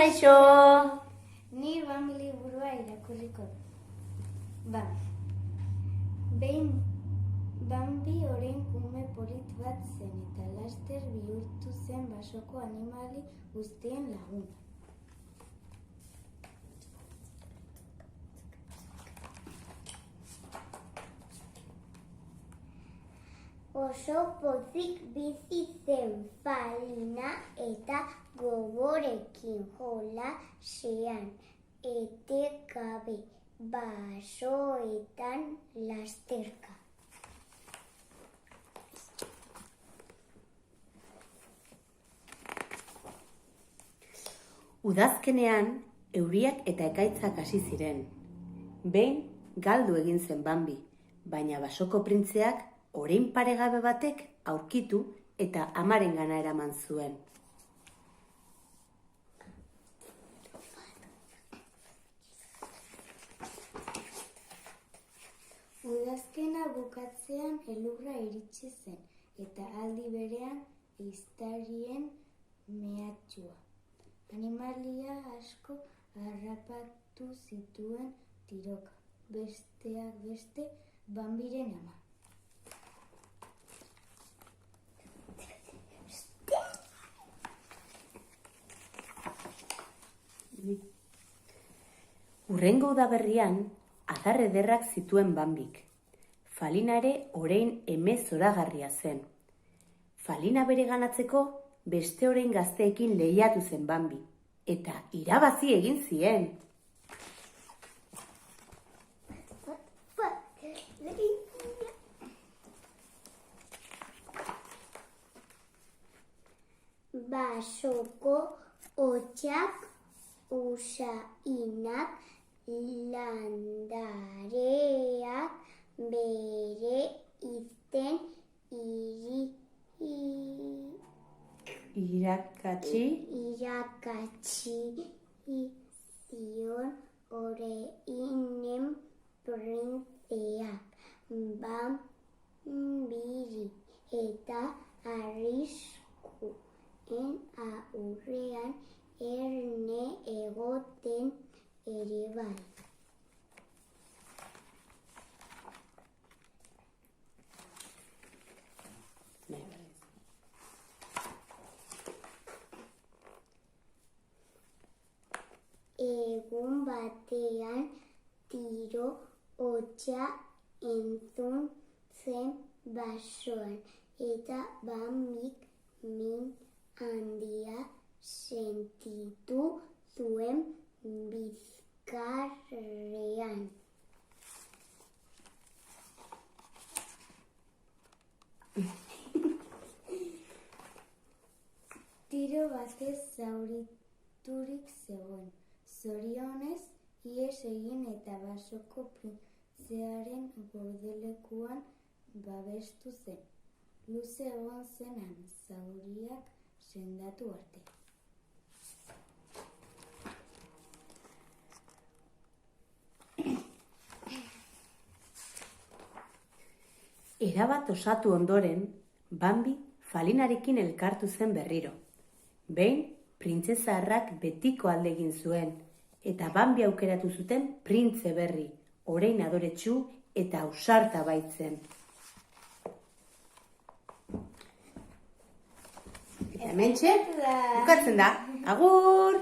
Kaixo! Ni Bambi liburua irakurriko dut. Behin Bambi orain kume polit bat zen eta laster bihurtu zen basoko animali guztien laguna. Oso pozik bizi zen Falina eta gogorekin jolasean, etengabe basoetan lasterka. Udazkenean, euriak eta ekaitzak hasi ziren. Behin, galdu egin zen Bambi, baina basoko printzeak orain paregabe batek aurkitu eta amarengana eraman zuen. Udazkena bukatzean elurra iritsi zen eta aldi berean ehiztarien mehatxua. Animalia asko harrapatu zituen tiroka, besteak beste Bambiren ama. Hurrengo udaberrian, adar ederrak zituen Bambik. Falina ere orain eme zoragarria zen. Falina bereganatzeko beste orain gazteekin lehiatu zen Bambi, eta irabazi egin zien. Basoko hotsak, usainak, landareak bere izen irakatsi zion oreinen printzeak Bambiri eta arriskuen aurrean erne egoten ere bai. Egun batean tiro hotsa entzun zen basoan eta Bambik min handia sentitu zuen bizkarrean. Tiro batez zauriturik zegoen. Zorionez, ihes egin eta basoko printzearen gordelekuan babestu zen. Luze egon zenan zauriak sendatu arte. Erabat osatu ondoren, Bambi Falinarekin elkartu zen berriro. Behin, printzezaharrak betiko alde egin zuen, eta Bambi aukeratu zuten printze berri, orain adoretsu eta ausarta baitzen. Eta hementxe, bukatzen da. Agur!